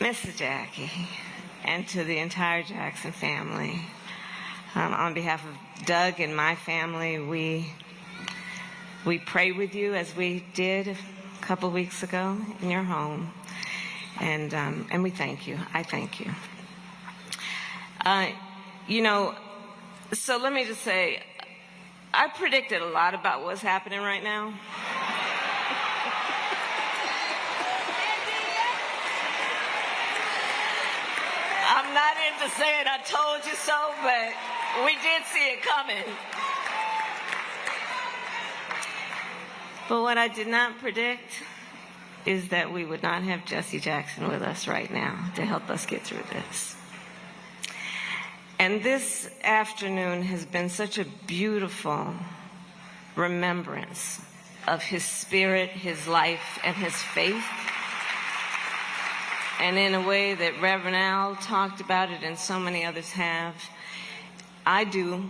Mrs. Jackie, and to the entire Jackson family. On behalf of Doug and my family, we pray with you as we did a couple weeks ago in your home, and we thank you. I thank you. So let me just say, I predicted a lot about what's happening right now. I'm not into saying I told you so, but we did see it coming. But what I did not predict is that we would not have Jesse Jackson with us right now to help us get through this. And this afternoon has been such a beautiful remembrance of his spirit, his life, and his faith. And in a way that Reverend Al talked about it and so many others have, I do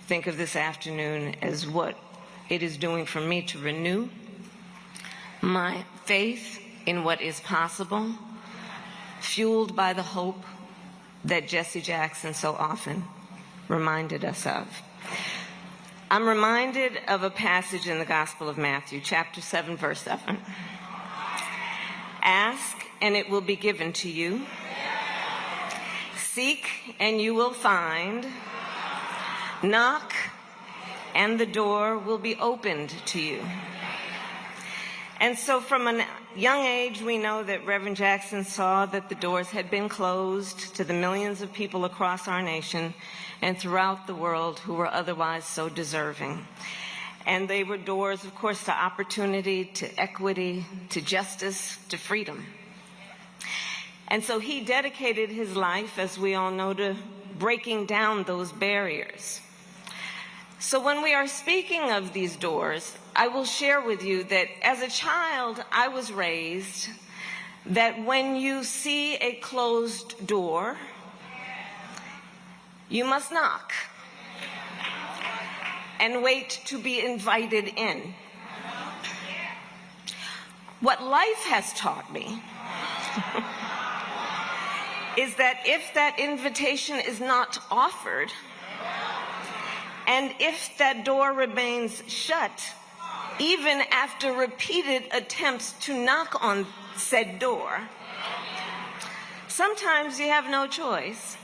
think of this afternoon as what it is doing for me to renew my faith in what is possible, fueled by the hope that Jesse Jackson so often reminded us of. I'm reminded of a passage in the Gospel of Matthew, chapter 7, verse 7. Ask, and it will be given to you. Seek, and you will find. Knock, and the door will be opened to you. And so from a young age, we know that Reverend Jackson saw that the doors had been closed to the millions of people across our nation and throughout the world who were otherwise so deserving. And they were doors, of course, to opportunity, to equity, to justice, to freedom. And so he dedicated his life, as we all know, to breaking down those barriers. So when we are speaking of these doors, I will share with you that as a child, I was raised that when you see a closed door, you must knock and wait to be invited in. What life has taught me is that if that invitation is not offered, and if that door remains shut, even after repeated attempts to knock on said door, sometimes you have no choice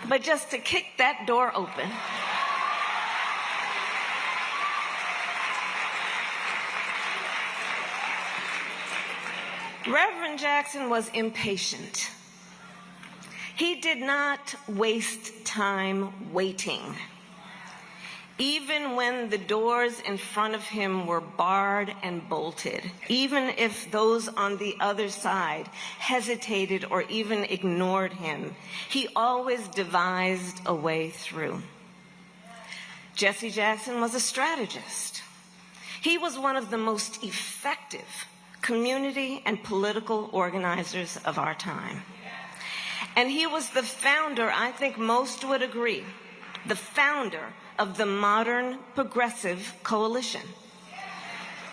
but just to kick that door open. Reverend Jackson was impatient. He did not waste time waiting. Even when the doors in front of him were barred and bolted, even if those on the other side hesitated or even ignored him, he always devised a way through. Jesse Jackson was a strategist. He was one of the most effective community and political organizers of our time. And he was the founder, I think most would agree, the founder of the modern progressive coalition.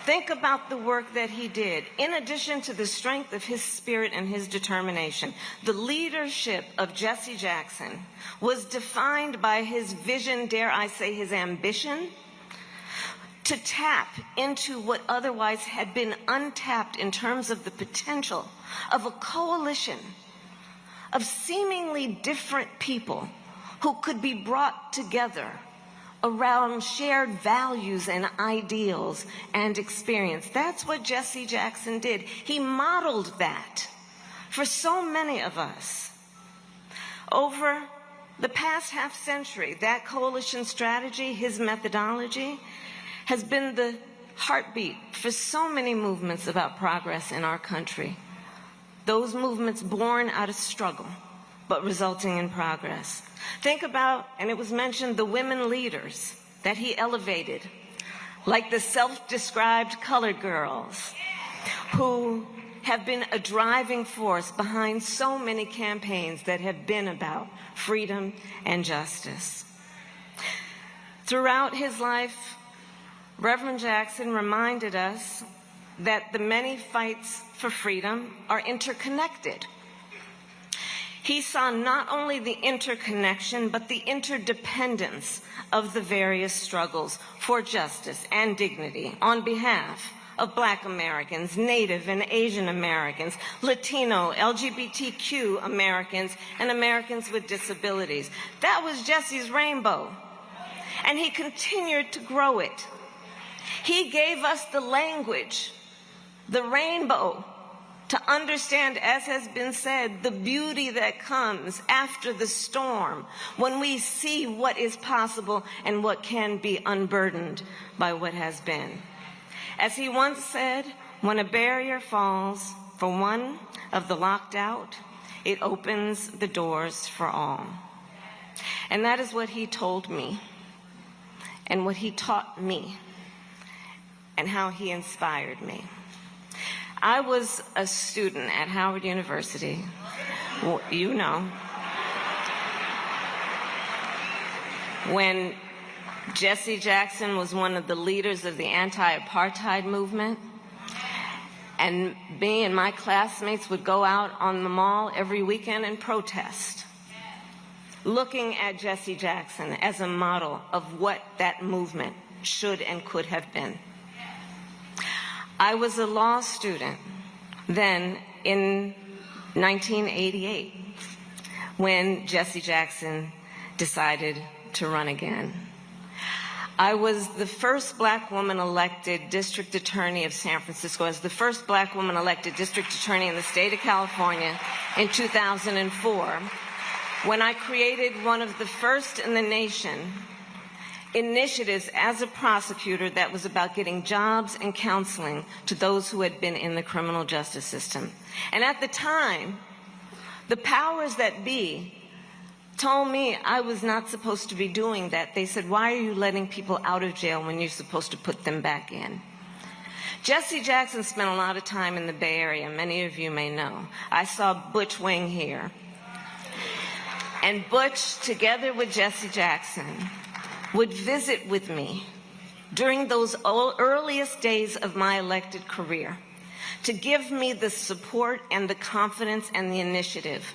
Think about the work that he did. In addition to the strength of his spirit and his determination, the leadership of Jesse Jackson was defined by his vision, dare I say his ambition, to tap into what otherwise had been untapped in terms of the potential of a coalition of seemingly different people who could be brought together around shared values and ideals and experience. That's what Jesse Jackson did. He modeled that for so many of us. Over the past half century, that coalition strategy, his methodology, has been the heartbeat for so many movements about progress in our country. Those movements born out of struggle, but resulting in progress. Think about, and it was mentioned, the women leaders that he elevated, like the self-described colored girls, who have been a driving force behind so many campaigns that have been about freedom and justice. Throughout his life, Reverend Jackson reminded us that the many fights for freedom are interconnected. He saw not only the interconnection, but the interdependence of the various struggles for justice and dignity on behalf of Black Americans, Native and Asian Americans, Latino, LGBTQ Americans, and Americans with disabilities. That was Jesse's rainbow, and he continued to grow it. He gave us the language, the rainbow, to understand, as has been said, the beauty that comes after the storm, when we see what is possible and what can be unburdened by what has been. As he once said, when a barrier falls for one of the locked out, it opens the doors for all. And that is what he told me, and what he taught me, and how he inspired me. I was a student at Howard University, you know, when Jesse Jackson was one of the leaders of the anti-apartheid movement, and me and my classmates would go out on the mall every weekend and protest, looking at Jesse Jackson as a model of what that movement should and could have been. I was a law student then in 1988 when Jesse Jackson decided to run again. I was the first Black woman elected district attorney of San Francisco. I was the first Black woman elected district attorney in the state of California in 2004, when I created one of the first in the nation initiatives as a prosecutor that was about getting jobs and counseling to those who had been in the criminal justice system. And at the time, the powers that be told me I was not supposed to be doing that. They said, why are you letting people out of jail when you're supposed to put them back in? Jesse Jackson spent a lot of time in the Bay Area. Many of you may know. I saw Butch Wing here. And Butch, together with Jesse Jackson, would visit with me during those earliest days of my elected career to give me the support and the confidence and the initiative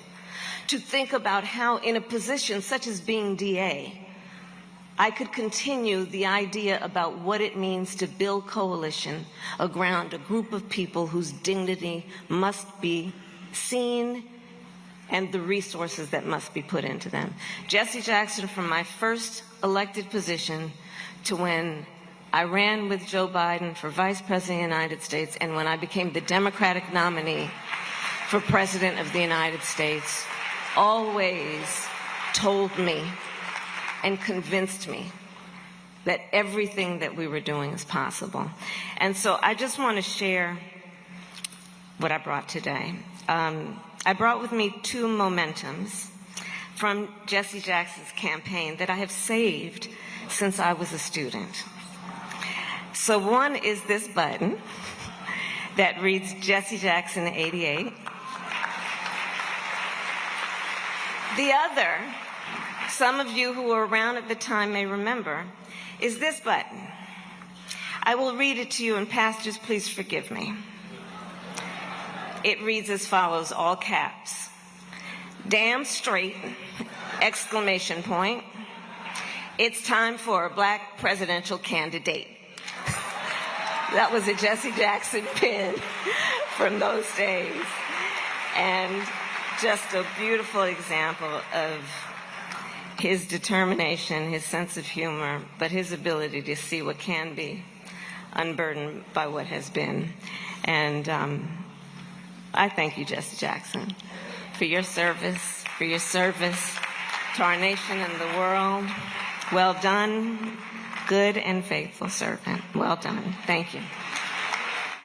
to think about how, in a position such as being DA, I could continue the idea about what it means to build coalition around a group of people whose dignity must be seen and the resources that must be put into them. Jesse Jackson, from my first elected position to when I ran with Joe Biden for Vice President of the United States, and when I became the Democratic nominee for President of the United States, always told me and convinced me that everything that we were doing is possible. And so I just want to share what I brought today. I brought with me two mementos from Jesse Jackson's campaign that I have saved since I was a student. So one is this button that reads Jesse Jackson 88. The other, some of you who were around at the time may remember, is this button. I will read it to you, and pastors, please forgive me. It reads as follows, all caps. Damn straight, exclamation point. It's time for a Black presidential candidate. That was a Jesse Jackson pin from those days. And just a beautiful example of his determination, his sense of humor, but his ability to see what can be unburdened by what has been. And I thank you, Jesse Jackson, for your service to our nation and the world. Well done, good and faithful servant. Well done. Thank you.